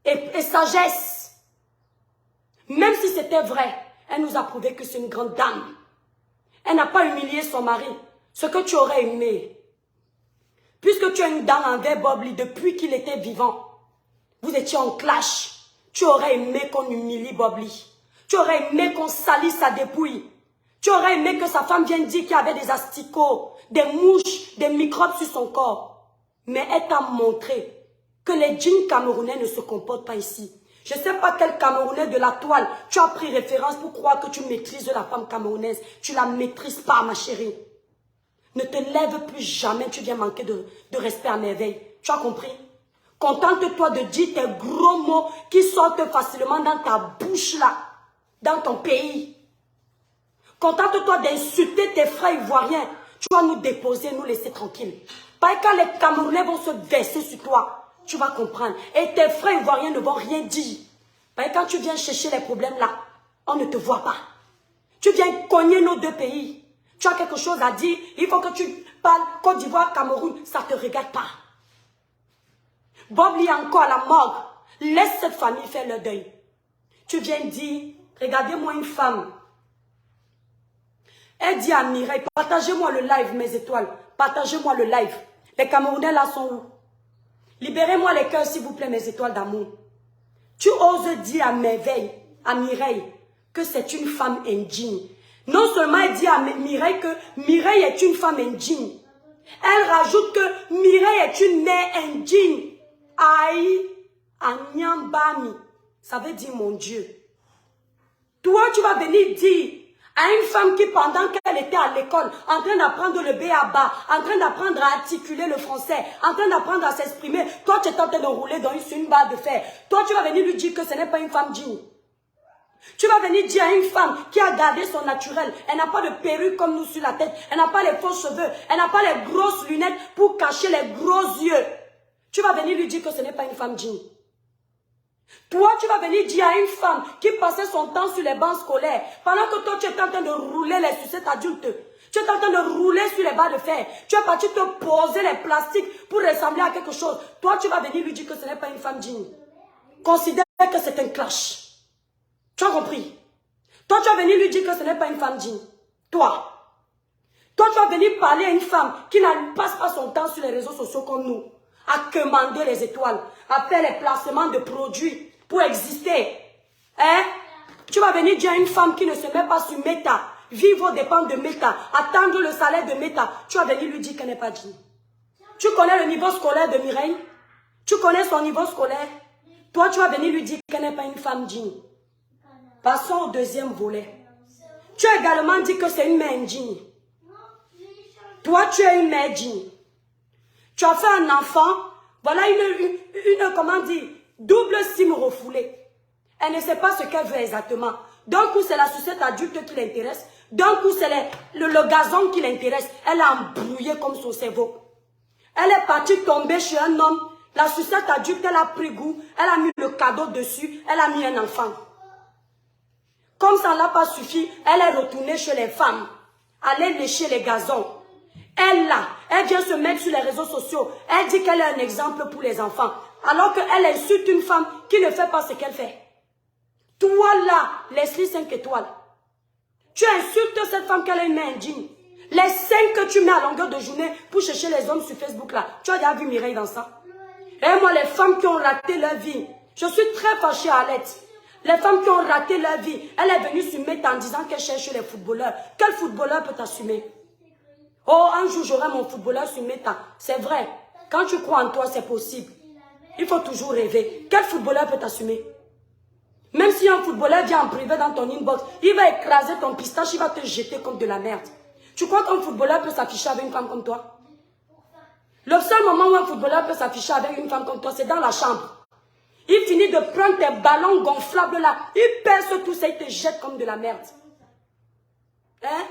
et sagesse. Même si c'était vrai, elle nous a prouvé que c'est une grande dame. Elle n'a pas humilié son mari. Ce que tu aurais aimé. Puisque tu as une dame envers Bobli depuis qu'il était vivant. Vous étiez en clash. Tu aurais aimé qu'on humilie Bobli. Tu aurais aimé qu'on salisse sa dépouille. Tu aurais aimé que sa femme vienne dire qu'il y avait des asticots, des mouches, des microbes sur son corps. Mais elle t'a montré que les djinns camerounais ne se comportent pas ici. Je ne sais pas quel Camerounais de la toile tu as pris référence pour croire que tu maîtrises la femme camerounaise. Tu ne la maîtrises pas, ma chérie. Ne te lève plus jamais, tu viens manquer de respect à merveille. Tu as compris? Contente-toi de dire tes gros mots qui sortent facilement dans ta bouche là, dans ton pays. Contente-toi d'insulter tes frères ivoiriens. Tu vas nous déposer, nous laisser tranquilles. Parce que quand les Camerounais vont se verser sur toi, tu vas comprendre. Et tes frères ivoiriens ne vont rien dire. Parce que quand tu viens chercher les problèmes là, on ne te voit pas. Tu viens cogner nos deux pays. Tu as quelque chose à dire, il faut que tu parles Côte d'Ivoire, Cameroun, ça ne te regarde pas. Bobli est encore à la morgue. Laisse cette famille faire le deuil. Tu viens dire, regardez-moi une femme. Elle dit à Mireille, partagez-moi le live, mes étoiles. Partagez-moi le live. Les Camerounais là sont où? Libérez-moi les cœurs, s'il vous plaît, mes étoiles d'amour. Tu oses dire à Merveille, à Mireille, que c'est une femme indigne. Non seulement elle dit à Mireille que Mireille est une femme indigne. Elle rajoute que Mireille est une mère indigne. Aïe, Anyambami. Ça veut dire mon Dieu. Toi, tu vas venir dire à une femme qui, pendant qu'elle était à l'école, en train d'apprendre le B.A.B.A., en train d'apprendre à articuler le français, en train d'apprendre à s'exprimer, toi, tu es en train de rouler sur une barre de fer. Toi, tu vas venir lui dire que ce n'est pas une femme digne. Tu vas venir dire à une femme qui a gardé son naturel, elle n'a pas de perruque comme nous sur la tête, elle n'a pas les faux cheveux, elle n'a pas les grosses lunettes pour cacher les gros yeux. Tu vas venir lui dire que ce n'est pas une femme digne. Toi, tu vas venir dire à une femme qui passait son temps sur les bancs scolaires, pendant que toi, tu es en train de rouler les sucettes adultes, tu es en train de rouler sur les barres de fer, tu es parti te poser les plastiques pour ressembler à quelque chose. Toi, tu vas venir lui dire que ce n'est pas une femme digne. Considère que c'est un clash. Tu as compris? Toi, tu vas venir lui dire que ce n'est pas une femme digne. Toi. Toi, tu vas venir parler à une femme qui ne passe pas son temps sur les réseaux sociaux comme nous, à commander les étoiles, à faire les placements de produits pour exister. Hein? Tu vas venir dire à une femme qui ne se met pas sur Meta, vivre aux dépens de Meta, attendre le salaire de Meta. Tu vas venir lui dire qu'elle n'est pas digne. Tu connais le niveau scolaire de Mireille? Tu connais son niveau scolaire? Toi, tu vas venir lui dire qu'elle n'est pas une femme digne. Passons au deuxième volet. Tu as également dit que c'est une mère indigne. Toi, tu es une mère digne. Tu as fait un enfant, voilà une comment dire, double cime refoulée. Elle ne sait pas ce qu'elle veut exactement. Donc, c'est la sucette adulte qui l'intéresse. D'un coup, c'est le gazon qui l'intéresse. Elle a embrouillé comme son cerveau. Elle est partie tomber chez un homme. La sucette adulte, elle a pris goût. Elle a mis le cadeau dessus. Elle a mis un enfant. Comme ça ne l'a pas suffi, elle est retournée chez les femmes. Aller lécher les gazons. Elle là, elle vient se mettre sur les réseaux sociaux. Elle dit qu'elle est un exemple pour les enfants. Alors qu'elle insulte une femme qui ne fait pas ce qu'elle fait. Toi là, Leslie 5 étoiles. Tu insultes cette femme qu'elle a une main indigne. Les 5 que tu mets à longueur de journée pour chercher les hommes sur Facebook là. Tu as déjà vu Mireille dans ça? Et moi, les femmes qui ont raté leur vie, je suis très fâchée à l'aide. Les femmes qui ont raté leur vie, elle est venue se mettre en disant qu'elle cherche les footballeurs. Quel footballeur peut t'assumer? Oh, un jour j'aurai mon footballeur sur Meta. C'est vrai. Quand tu crois en toi, c'est possible. Il faut toujours rêver. Quel footballeur peut t'assumer? Même si un footballeur vient en privé dans ton inbox, il va écraser ton pistache, il va te jeter comme de la merde. Tu crois qu'un footballeur peut s'afficher avec une femme comme toi? Le seul moment où un footballeur peut s'afficher avec une femme comme toi, c'est dans la chambre. Il finit de prendre tes ballons gonflables là, il perce tout ça, il te jette comme de la merde. Hein?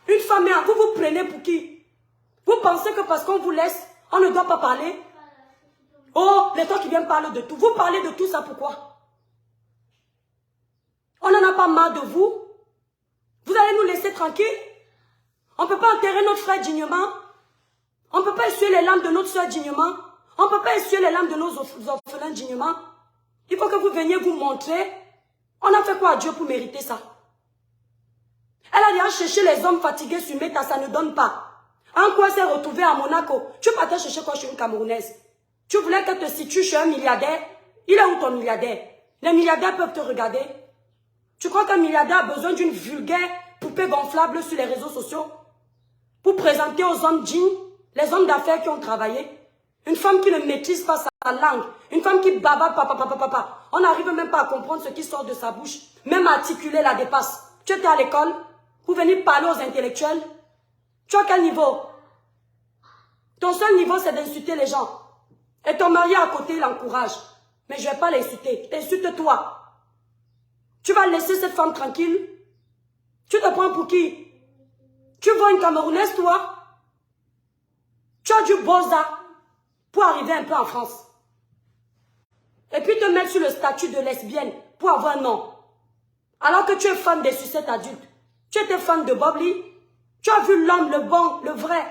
Une femme, vous vous prenez pour qui? Vous pensez que parce qu'on vous laisse, on ne doit pas parler? Oh, les gens qui viennent parler de tout. Vous parlez de tout ça pourquoi? On n'en a pas marre de vous? Vous allez nous laisser tranquilles? On ne peut pas enterrer notre frère dignement? On ne peut pas essuyer les larmes de notre soeur dignement? On ne peut pas essuyer les larmes de nos orphelins dignement? Il faut que vous veniez vous montrer. On a fait quoi à Dieu pour mériter ça? Elle a déjà cherché les hommes fatigués sur Meta, ça ne donne pas. En quoi s'est retrouvée à Monaco? Tu partais chercher quoi chez une Camerounaise? Tu voulais qu'elle te situe chez un milliardaire? Il est où ton milliardaire? Les milliardaires peuvent te regarder. Tu crois qu'un milliardaire a besoin d'une vulgaire poupée gonflable sur les réseaux sociaux? Pour présenter aux hommes dignes, les hommes d'affaires qui ont travaillé? Une femme qui ne maîtrise pas sa langue. Une femme qui baba papa. On n'arrive même pas à comprendre ce qui sort de sa bouche. Même à articuler la dépasse. Tu étais à l'école pour venir parler aux intellectuels. Tu as quel niveau? Ton seul niveau, c'est d'insulter les gens. Et ton mari à côté, il encourage. Mais je ne vais pas l'insulter. Insulte-toi. Tu vas laisser cette femme tranquille? Tu te prends pour qui? Tu vois une Camerounaise, toi? Tu as du boza pour arriver un peu en France. Et puis te mettre sur le statut de lesbienne pour avoir un nom. Alors que tu es fan des sucettes adultes. Tu étais fan de Bob Lee. Tu as vu l'homme, le bon, le vrai.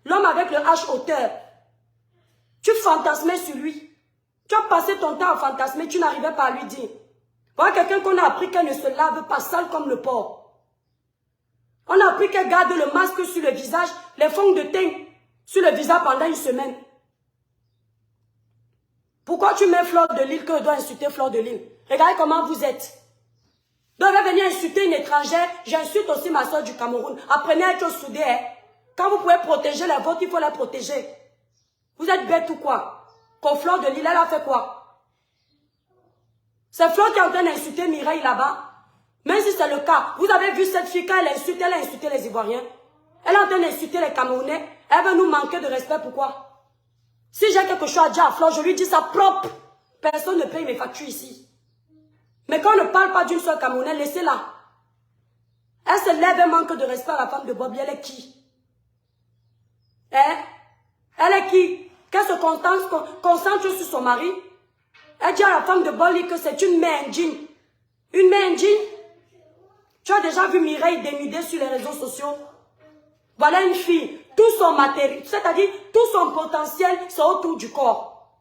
L'homme avec le H hauteur. Tu fantasmais sur lui. Tu as passé ton temps à fantasmer, tu n'arrivais pas à lui dire. Voilà quelqu'un qu'on a appris qu'elle ne se lave pas sale comme le porc. On a appris qu'elle garde le masque sur le visage, les fonds de teint sur le visage pendant une semaine. Pourquoi tu mets Fleur de Lille que je dois insulter Fleur de Lille? Regardez comment vous êtes. Donc, elle va venir insulter une étrangère. J'insulte aussi ma soeur du Cameroun. Apprenez à être soudés. Hein? Quand vous pouvez protéger les vôtres, il faut les protéger. Vous êtes bête ou quoi? Quand Fleur de Lille, elle a fait quoi? C'est Fleur qui est en train d'insulter Mireille là-bas. Même si c'est le cas, vous avez vu cette fille quand elle a insulté les Ivoiriens. Elle est en train d'insulter les Camerounais. Elle veut nous manquer de respect, pourquoi? Si j'ai quelque chose à dire à Fleur, je lui dis ça propre. Personne ne paye mes factures ici. Mais quand on ne parle pas d'une seule Camerounaise, laissez-la. Elle se lève et manque de respect à la femme de Bobby. Elle est qui? Hein? Elle est qui? Qu'elle se concentre sur son mari? Elle dit à la femme de Bobby que c'est une mère indigne. Une mère indigne? Tu as déjà vu Mireille dénudée sur les réseaux sociaux? Voilà une fille. Tout son matériel, c'est-à-dire tout son potentiel, c'est autour du corps.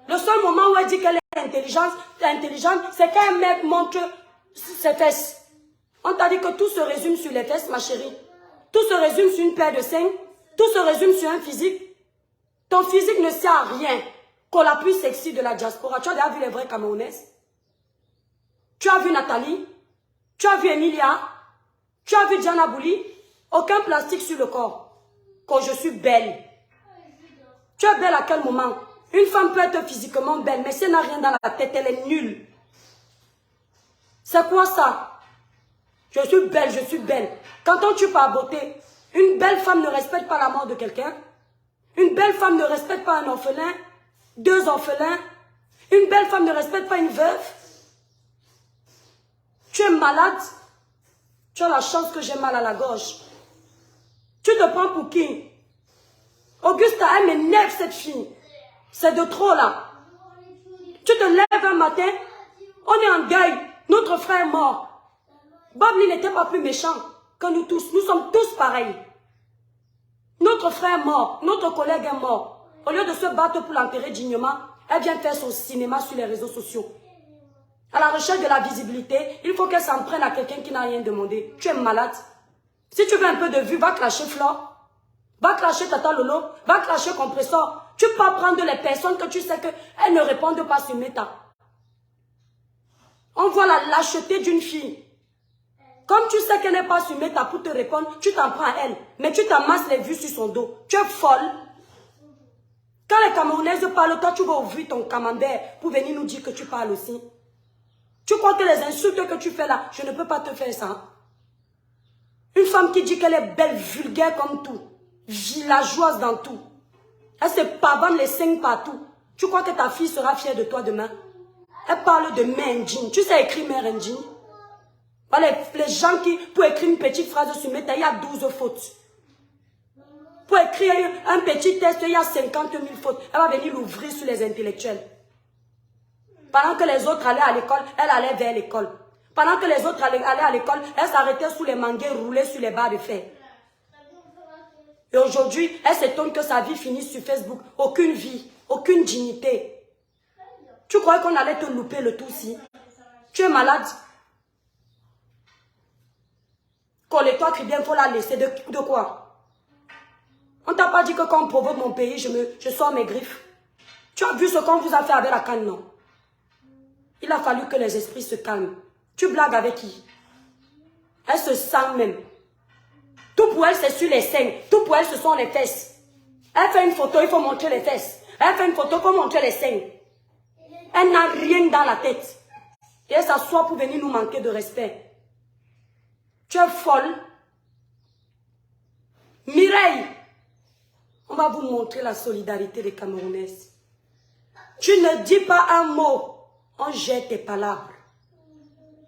Le seul moment où elle dit qu'elle est intelligente, c'est quand un mec montre ses fesses. On t'a dit que tout se résume sur les fesses, ma chérie. Tout se résume sur une paire de seins. Tout se résume sur un physique. Ton physique ne sert à rien. Qu'on la plus sexy de la diaspora. Tu as déjà vu les vraies Camerounaises? Tu as vu Nathalie? Tu as vu Emilia? Tu as vu Diana Bouli? Aucun plastique sur le corps. Quand je suis belle. Tu es belle à quel moment? Une femme peut être physiquement belle, mais si elle n'a rien dans la tête, elle est nulle. C'est quoi ça? Je suis belle, je suis belle. Qu'entends tu par beauté? Une belle femme ne respecte pas la mort de quelqu'un. Une belle femme ne respecte pas un orphelin. 2 orphelins. Une belle femme ne respecte pas une veuve. Tu es malade. Tu as la chance que j'ai mal à la gorge. Tu te prends pour qui? Augusta, elle m'énerve cette fille. C'est de trop là. Tu te lèves un matin, on est en deuil, notre frère est mort. Bob Lee n'était pas plus méchant que nous tous. Nous sommes tous pareils. Notre frère est mort, notre collègue est mort. Au lieu de se battre pour l'enterrer dignement, elle vient faire son cinéma sur les réseaux sociaux. À la recherche de la visibilité, il faut qu'elle s'en prenne à quelqu'un qui n'a rien demandé. Tu es malade. Si tu veux un peu de vue, va clasher Flore. Va clasher Tata Lolo. Va clasher Compressor. Tu peux prendre les personnes que tu sais qu'elles ne répondent pas sur Meta. On voit la lâcheté d'une fille. Comme tu sais qu'elle n'est pas sur Meta pour te répondre, tu t'en prends à elle. Mais tu t'amasses les vues sur son dos. Tu es folle. Quand les Camerounaises parlent, toi tu vas ouvrir ton camembert pour venir nous dire que tu parles aussi. Tu crois que les insultes que tu fais là, je ne peux pas te faire ça. Une femme qui dit qu'elle est belle, vulgaire comme tout, villageoise dans tout. Elle se pavane les seins partout. Tu crois que ta fille sera fière de toi demain? Elle parle de mère indigne. Tu sais écrire mère indigne? Les gens qui, pour écrire une petite phrase sur Meta, il y a 12 fautes. Pour écrire un petit texte, il y a 50 000 fautes. Elle va venir l'ouvrir sur les intellectuels. Pendant que les autres allaient à l'école, elle allait vers l'école. Pendant que les autres allaient à l'école, elle s'arrêtait sous les manguiers, roulait sur les barres de fer. Et aujourd'hui, elle s'étonne que sa vie finisse sur Facebook. Aucune vie, aucune dignité. Tu croyais qu'on allait te louper le tout si? Tu es malade? Colle-toi, crie bien, il faut la laisser. De quoi? On t'a pas dit que quand on provoque mon pays, je sors mes griffes. Tu as vu ce qu'on vous a fait avec la canne, non? Il a fallu que les esprits se calment. Tu blagues avec qui? Elle se sent même. Tout pour elle, c'est sur les seins. Tout pour elle, ce sont les fesses. Elle fait une photo, il faut montrer les fesses. Elle fait une photo, il faut montrer les seins. Elle n'a rien dans la tête. Et elle s'assoit pour venir nous manquer de respect. Tu es folle. Mireille, on va vous montrer la solidarité des Camerounaises. Tu ne dis pas un mot. On jette tes palabres.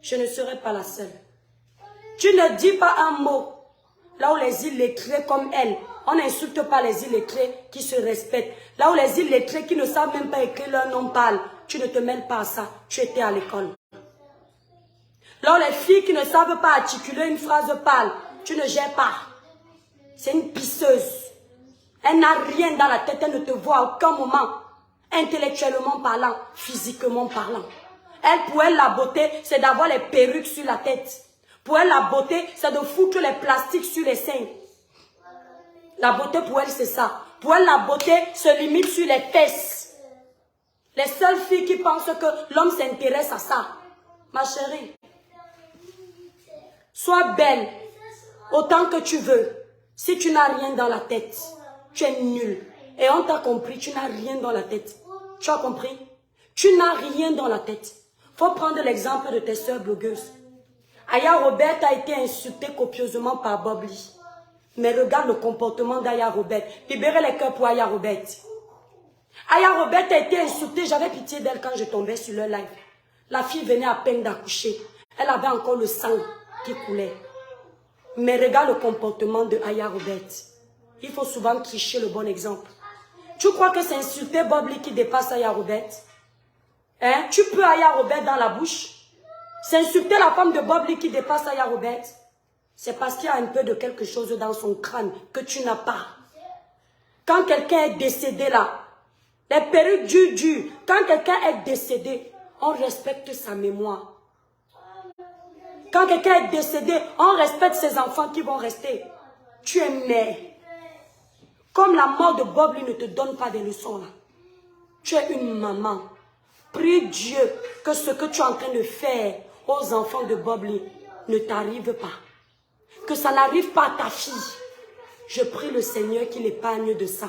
Je ne serai pas la seule. Tu ne dis pas un mot. Là où les illettrés comme elle, on n'insulte pas les illettrés qui se respectent. Là où les illettrés qui ne savent même pas écrire leur nom parlent, tu ne te mêles pas à ça. Tu étais à l'école. Là où les filles qui ne savent pas articuler une phrase parlent, tu ne gères pas. C'est une pisseuse. Elle n'a rien dans la tête, elle ne te voit à aucun moment. Intellectuellement parlant, physiquement parlant. Elle, pour elle, la beauté, c'est d'avoir les perruques sur la tête. Pour elle, la beauté, c'est de foutre les plastiques sur les seins. La beauté, pour elle, c'est ça. Pour elle, la beauté se limite sur les fesses. Les seules filles qui pensent que l'homme s'intéresse à ça. Ma chérie, sois belle autant que tu veux. Si tu n'as rien dans la tête, tu es nul. Et on t'a compris, tu n'as rien dans la tête. Tu as compris? Tu n'as rien dans la tête. Faut prendre l'exemple de tes soeurs blogueuses. Aya Robert a été insultée copieusement par Bob Lee. Mais regarde le comportement d'Aya Robert. Libérez les cœurs pour Aya Robert. Aya Robert a été insultée. J'avais pitié d'elle quand je tombais sur leur live. La fille venait à peine d'accoucher. Elle avait encore le sang qui coulait. Mais regarde le comportement de Aya Robert. Il faut souvent tricher le bon exemple. Tu crois que c'est insulter Bob Lee qui dépasse Aya Robert? Hein? Tu peux Aya Robert dans la bouche? C'est insulter la femme de Bob Lee qui dépasse Aya Robert? C'est parce qu'il y a un peu de quelque chose dans son crâne que tu n'as pas. Quand quelqu'un est décédé là, les perruques durent. Quand quelqu'un est décédé, on respecte sa mémoire. Quand quelqu'un est décédé, on respecte ses enfants qui vont rester. Tu es mère. Comme la mort de Bob Lee ne te donne pas des leçons là. Tu es une maman. Prie Dieu que ce que tu es en train de faire aux enfants de Bob Lee ne t'arrive pas. Que ça n'arrive pas à ta fille. Je prie le Seigneur qu'il épargne de ça.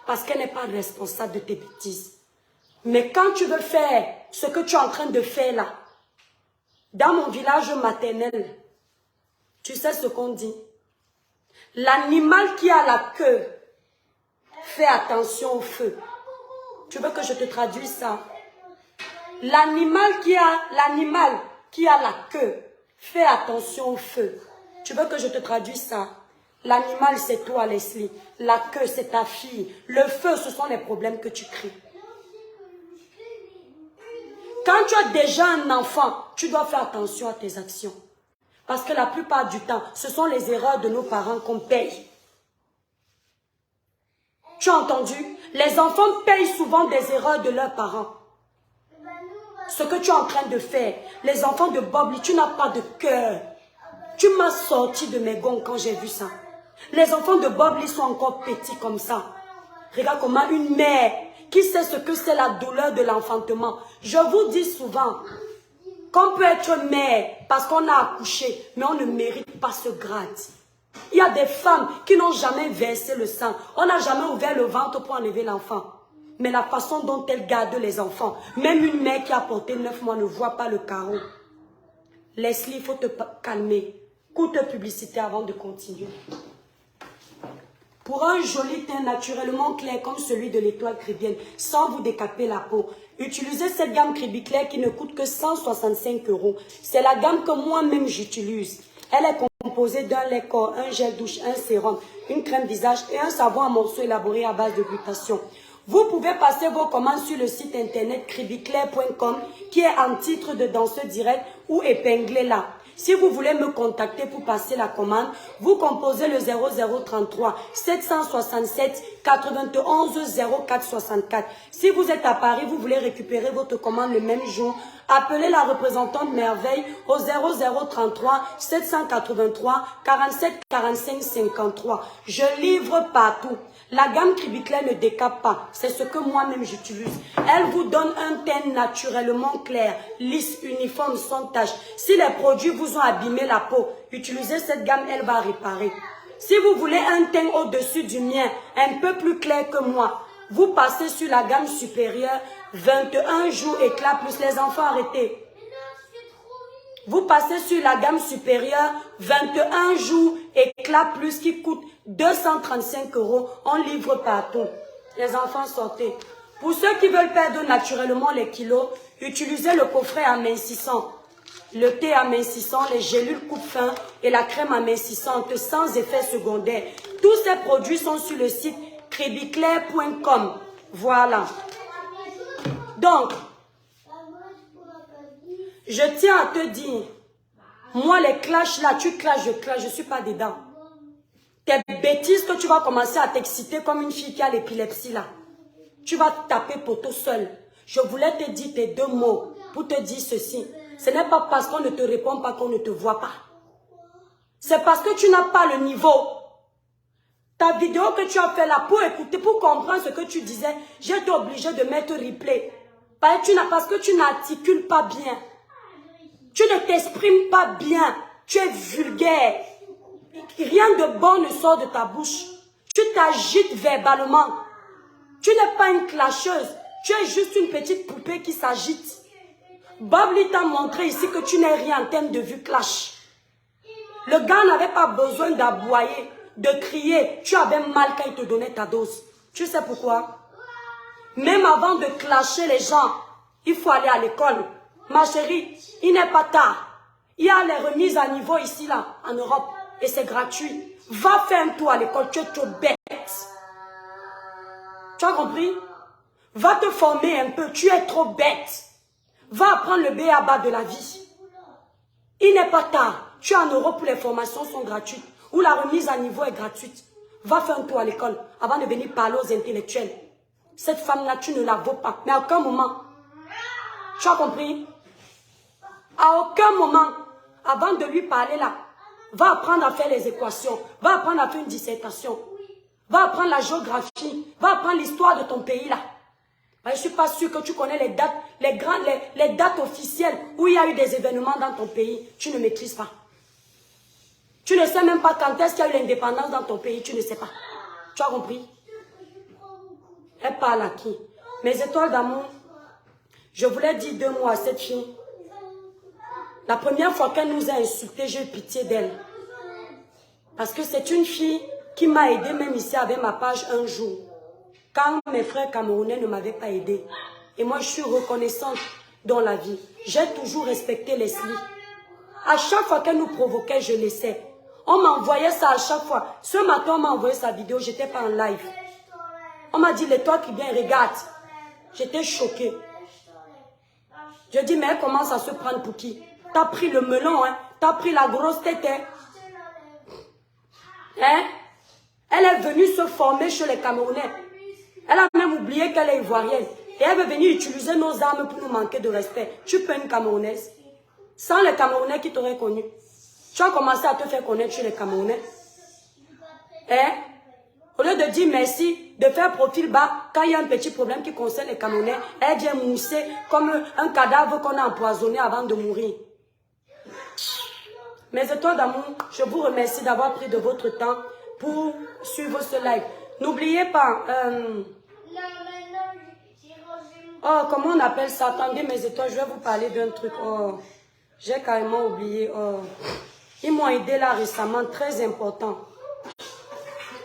Parce qu'elle n'est pas responsable de tes bêtises. Mais quand tu veux faire ce que tu es en train de faire là, dans mon village maternel, tu sais ce qu'on dit? L'animal qui a la queue, fais attention au feu. Tu veux que je te traduise ça? L'animal qui a la queue, Fais attention au feu. Tu veux que je te traduise ça? L'animal, c'est toi, Leslie. La queue, c'est ta fille. Le feu, ce sont les problèmes que tu crées. Quand tu as déjà un enfant, tu dois faire attention à tes actions. Parce que la plupart du temps, ce sont les erreurs de nos parents qu'on paye. Tu as entendu? Les enfants payent souvent des erreurs de leurs parents. Ce que tu es en train de faire, les enfants de Bobli, tu n'as pas de cœur. Tu m'as sorti de mes gonds quand j'ai vu ça. Les enfants de Bobli sont encore petits comme ça. Regarde comment une mère qui sait ce que c'est la douleur de l'enfantement. Je vous dis souvent qu'on peut être mère parce qu'on a accouché, mais on ne mérite pas ce grade. Il y a des femmes qui n'ont jamais versé le sang. On n'a jamais ouvert le ventre pour enlever l'enfant. Mais la façon dont elles gardent les enfants, même une mère qui a porté 9 mois ne voit pas le carreau. Leslie, il faut te calmer. Courte publicité avant de continuer. Pour un joli teint naturellement clair comme celui de l'étoile caribéenne, sans vous décaper la peau, utilisez cette gamme Cribiclair qui ne coûte que 165 €. C'est la gamme que moi-même j'utilise. Elle est composée d'un lait corps, un gel douche, un sérum, une crème visage et un savon à morceaux élaboré à base de glutation. Vous pouvez passer vos commandes sur le site internet cribiclair.com qui est en titre de dans ce direct ou épinglé là. Si vous voulez me contacter pour passer la commande, vous composez le 0033 767 91 0464. Si vous êtes à Paris, vous voulez récupérer votre commande le même jour, appelez la représentante Merveille au 0033 783 47 45 53. Je livre partout. La gamme Cribiclair ne décape pas. C'est ce que moi-même j'utilise. Elle vous donne un teint naturellement clair, lisse, uniforme, sans tache. Si les produits vous ont abîmé la peau, utilisez cette gamme, elle va réparer. Si vous voulez un teint au-dessus du mien, un peu plus clair que moi, vous passez sur la gamme supérieure, 21 jours éclat plus les enfants arrêtés. Vous passez sur la gamme supérieure, 21 jours éclat plus qui coûte 235 €. On livre partout. Les enfants sortez. Pour ceux qui veulent perdre naturellement les kilos, utilisez le coffret amincissant. Le thé amincissant, les gélules coupe-fin et la crème amincissante sans effet secondaire. Tous ces produits sont sur le site cribiclair.com. Voilà. Donc, je tiens à te dire, moi les clashs là, tu clashes, je clash, je ne suis pas dedans. Tes bêtises que tu vas commencer à t'exciter comme une fille qui a l'épilepsie là. Tu vas taper poteau seul. Je voulais te dire tes 2 mots pour te dire ceci. Ce n'est pas parce qu'on ne te répond pas qu'on ne te voit pas. C'est parce que tu n'as pas le niveau. Ta vidéo que tu as fait là pour écouter, pour comprendre ce que tu disais, j'ai été obligé de mettre replay. Parce que tu n'articules pas bien. Tu ne t'exprimes pas bien. Tu es vulgaire. Rien de bon ne sort de ta bouche. Tu t'agites verbalement. Tu n'es pas une clasheuse. Tu es juste une petite poupée qui s'agite. Bobli t'a montré ici que tu n'es rien en termes de vue clash. Le gars n'avait pas besoin d'aboyer, de crier. Tu avais mal quand il te donnait ta dose. Tu sais pourquoi? Même avant de clasher les gens, il faut aller à l'école. Ma chérie, il n'est pas tard. Il y a les remises à niveau ici, là, en Europe. Et c'est gratuit. Va faire un tour à l'école, tu es trop bête. Tu as compris? Va te former un peu, tu es trop bête. Va apprendre le b.a.-ba de la vie. Il n'est pas tard. Tu es en Europe où les formations sont gratuites, où la remise à niveau est gratuite. Va faire un tour à l'école avant de venir parler aux intellectuels. Cette femme-là, tu ne la vaux pas. Mais à aucun moment. Tu as compris? À aucun moment, avant de lui parler là, va apprendre à faire les équations. Va apprendre à faire une dissertation. Va apprendre la géographie. Va apprendre l'histoire de ton pays là. Je ne suis pas sûre que tu connais les dates, les dates officielles où il y a eu des événements dans ton pays. Tu ne maîtrises pas. Tu ne sais même pas quand est-ce qu'il y a eu l'indépendance dans ton pays. Tu ne sais pas. Tu as compris? Elle parle à qui? Mes étoiles d'amour. Je voulais dire 2 mots à cette fille. La première fois qu'elle nous a insultés, j'ai eu pitié d'elle. Parce que c'est une fille qui m'a aidé même ici avec ma page un jour. Quand mes frères camerounais ne m'avaient pas aidé. Et moi, je suis reconnaissante dans la vie. J'ai toujours respecté Leslie. À chaque fois qu'elle nous provoquait, je laissais. On m'envoyait ça à chaque fois. Ce matin, on m'a envoyé sa vidéo, j'étais pas en live. On m'a dit, toi qui viens, regarde. J'étais choquée. Je dis, mais elle commence à se prendre pour qui? T'as pris le melon, hein? T'as pris la grosse tête, hein? Hein? Elle est venue se former chez les Camerounais. Elle a même oublié qu'elle est ivoirienne. Et elle veut venir utiliser nos armes pour nous manquer de respect. Tu peux une Camerounaise. Sans les Camerounais qui t'auraient connu. Tu as commencé à te faire connaître chez les Camerounais. Hein? Au lieu de dire merci, de faire profil bas, quand il y a un petit problème qui concerne les Camerounais, elle vient mousser comme un cadavre qu'on a empoisonné avant de mourir. Mes étoiles d'amour, je vous remercie d'avoir pris de votre temps pour suivre ce live. N'oubliez pas... Oh, comment on appelle ça? Attendez mes étoiles, je vais vous parler d'un truc. Oh, j'ai carrément oublié. Oh. Ils m'ont aidé là récemment, très important.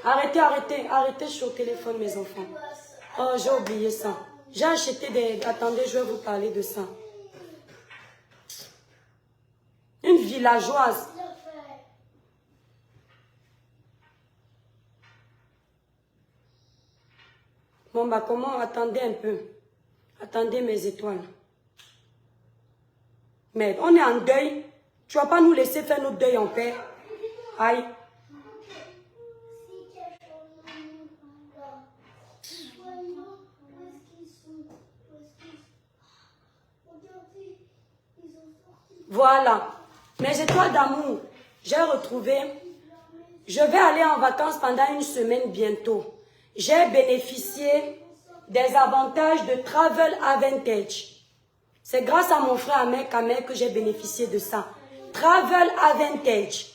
Arrêtez sur le téléphone mes enfants. Oh, j'ai oublié ça. J'ai acheté des... Attendez, je vais vous parler de ça. Une villageoise. Bon, bah comment? Attendez un peu. Attendez mes étoiles. Mais on est en deuil. Tu vas pas nous laisser faire notre deuil en paix. Aïe. Voilà. Mes étoiles d'amour, j'ai retrouvé. Je vais aller en vacances pendant une semaine bientôt. J'ai bénéficié des avantages de Travel Advantage. C'est grâce à mon frère Ahmed Kamer que j'ai bénéficié de ça. Travel Advantage.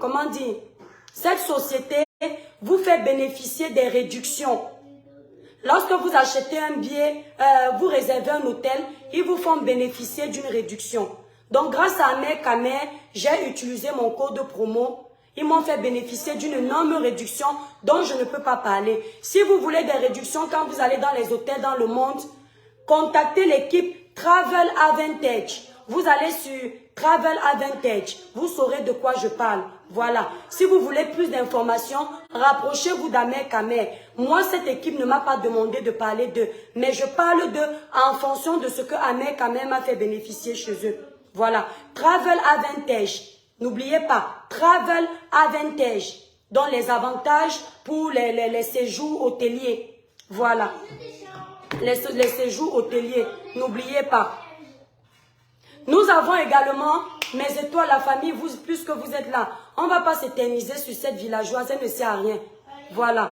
Comment dire, cette société vous fait bénéficier des réductions. Lorsque vous achetez un billet, vous réservez un hôtel, ils vous font bénéficier d'une réduction. Donc grâce à Ahmed Kamer, j'ai utilisé mon code promo. Ils m'ont fait bénéficier d'une énorme réduction dont je ne peux pas parler. Si vous voulez des réductions quand vous allez dans les hôtels dans le monde, contactez l'équipe Travel Advantage. Vous allez sur Travel Advantage. Vous saurez de quoi je parle. Voilà. Si vous voulez plus d'informations, rapprochez-vous d'Ahmed Kamer. Moi, cette équipe ne m'a pas demandé de parler d'eux. Mais je parle d'eux en fonction de ce que Ahmed Kamer m'a fait bénéficier chez eux. Voilà. Travel Advantage. N'oubliez pas, Travel Advantage, dont les avantages pour les séjours hôteliers. Voilà. Les séjours hôteliers, n'oubliez pas. Nous avons également, mes étoiles, la famille, vous, puisque vous êtes là, on ne va pas s'éterniser sur cette villageoise, elle ne sert à rien. Voilà.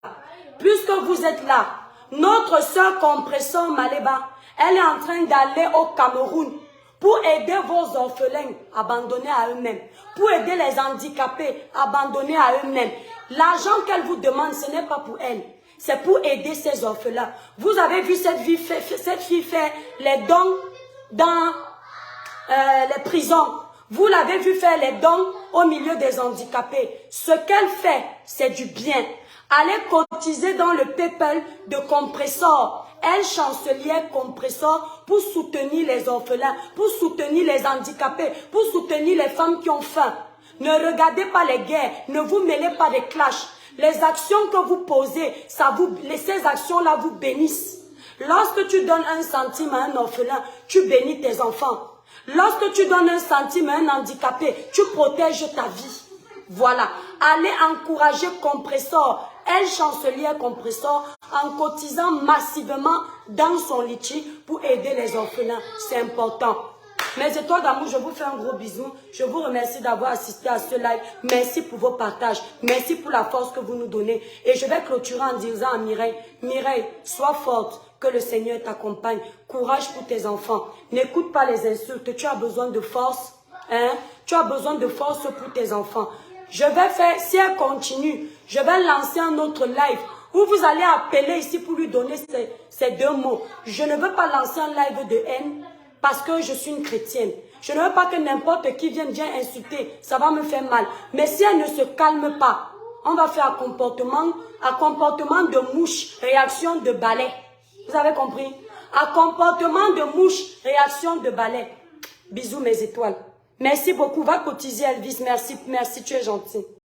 Puisque vous êtes là, notre sœur Compresseur Maléba, elle est en train d'aller au Cameroun pour aider vos orphelins abandonnés à eux-mêmes, pour aider les handicapés abandonnés à eux-mêmes. L'argent qu'elle vous demande, ce n'est pas pour elle, c'est pour aider ces orphelins. Vous avez vu cette fille faire les dons dans les prisons. Vous l'avez vu faire les dons au milieu des handicapés. Ce qu'elle fait, c'est du bien. Allez cotiser dans le PayPal de Compresseur. Elle, chancelière Compresseur, pour soutenir les orphelins, pour soutenir les handicapés, pour soutenir les femmes qui ont faim. Ne regardez pas les guerres, ne vous mêlez pas des clashs. Les actions que vous posez, ces actions-là vous bénissent. Lorsque tu donnes 1 centime à un orphelin, tu bénis tes enfants. Lorsque tu donnes 1 centime à un handicapé, tu protèges ta vie. Voilà. Allez encourager Compresseur, elle chancelière Compresseur, en cotisant massivement dans son litchi pour aider les orphelins. C'est important. Mes étoiles d'amour, je vous fais un gros bisou. Je vous remercie d'avoir assisté à ce live. Merci pour vos partages. Merci pour la force que vous nous donnez. Et je vais clôturer en disant à Mireille, Mireille, sois forte, que le Seigneur t'accompagne. Courage pour tes enfants. N'écoute pas les insultes. Tu as besoin de force. Hein? Tu as besoin de force pour tes enfants. Je vais faire, si elle continue, je vais lancer un autre live où vous allez appeler ici pour lui donner ces 2 mots. Je ne veux pas lancer un live de haine parce que je suis une chrétienne. Je ne veux pas que n'importe qui vienne insulter. Ça va me faire mal. Mais si elle ne se calme pas, on va faire un comportement de mouche, réaction de balai. Vous avez compris? Un comportement de mouche, réaction de balai. Bisous mes étoiles. Merci beaucoup. Va cotiser Elvis. Merci, merci, tu es gentil.